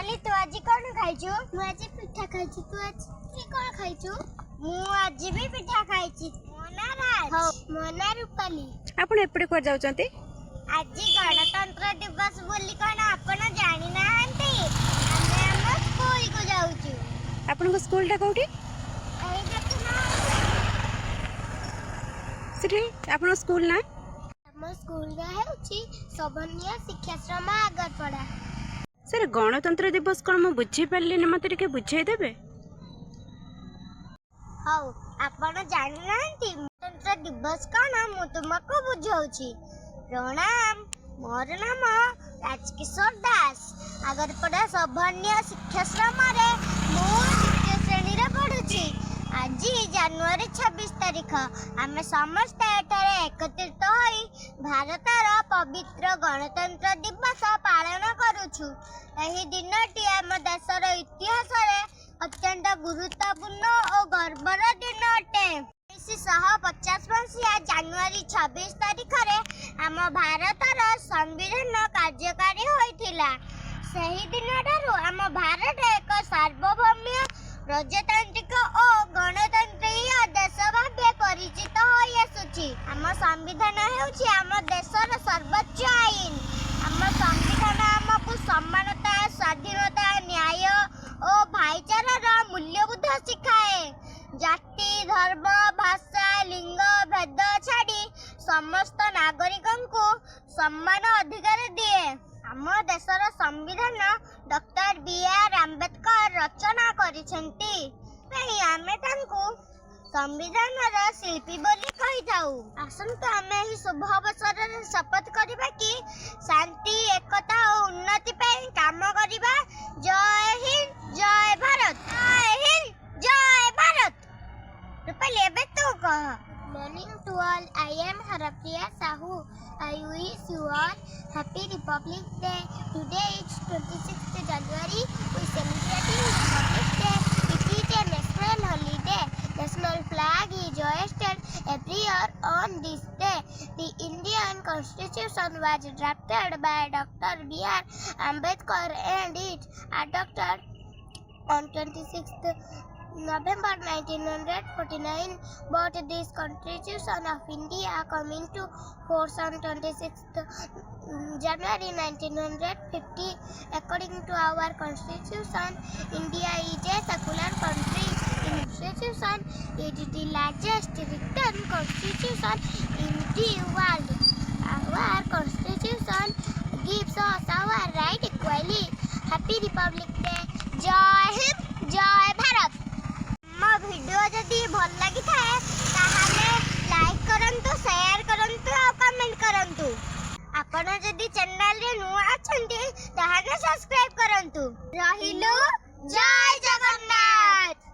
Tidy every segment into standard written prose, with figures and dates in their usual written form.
रूपाली तू आज कौन खाइछु? मु आज पिठा खाइछु। तू आज कौन खाइछु? मु आज भी पिठा खाइछि। मोना राज हो मोना रूपाली। आपण एपटे को जाउचंती? आज गणतंत्र दिवस बोली कोन आपण जानि नाहंती। हमें हम स्कूल को जाउछु। आपण को स्कूल टा कोठी? एई देखना सिटी आपण स्कूल ना? हम स्कूल गा हेउछि सबनिया शिक्षाश्रम आगरपड़ा। सर गणतंत्र दिवस कोन म बुझी पारली न मते के बुझाई देबे? हौ आपण जानि नाहंती गणतंत्र दिवस कोन मु तुमको बुझाउछि। प्रणाम मोर नाम राजकिशोर दास। आगरपड़ा सबनिया शिक्षाश्रम रे मु द्वितीय श्रेणी रे पढुछि। आज जनवरी 26 तारीख आम समस्त एठारे एकत्रित होई भारतर पवित्र गणतंत्र दिवस पालन करुछु। एही दिनटी आम देशर इतिहास रे अत्यंत गुरुत्वपूर्ण और गर्वर दिन अटे। 1950 मसीहा जनवरी 26 तारीख रे आम भारतर संविधान कार्यकारी होइथिला। सही दिन ठारू आम भारत एक सार्वभौम प्रजातांत्रिक और गणतंत्रीय देश भावे परिचित होई आसुछि। आम संविधान हेउछि आम देशर सर्वोच्च आईन। आम संविधान आमको समानता, स्वाधीनता, न्याय और भाईचारार मूल्यबोध शिखाए। जाति, धर्म, भाषा, लिंग भेद छाड़ी समस्त नागरिकों सम्मान अधिकार दिए। आम देशर संविधान डॉक्टर बी.आर. आंबेडकर रचना करिसेंती। आमे तांकु संविधानर शिल्पी बोली कहि थाउ। आसंतु आमे ही शुभ अवसर रे शपथ करिबा कि शांति, एकता और उन्नति ପାଇଁ काम करिबा। जय हिंद, जय भारत। जय हिंद, जय भारत। रूपाली एबे तू कह। Morning to all, I am Harapriya Sahu. I wish you all happy Republic Day. Today is 26th January. We celebrating Republic Day. It is a national holiday. National flag is hoisted every year on this day. The Indian Constitution was drafted by Dr. B.R. Ambedkar and it adopted on 26th November 1949, but this Constitution of India come into force on 26th January 1950. According to our Constitution, India is a secular country. Constitution is the largest written constitution in the world. Our Constitution gives us our right equally. Happy Republic Day. Jai Hind, Jai Bharat. मो video जदि भल लगी थाए ताहाले like करंतु, share करंतु और comment करंतु। आपण जदि चैनल रे नुआ अछंती ताहाले सब्सक्राइब करंतु। रहिलु जय जगन्नाथ।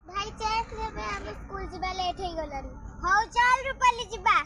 भाई चल हम स्कूल जिबा लेट हो गलन। हो चल रूपाली जिबा।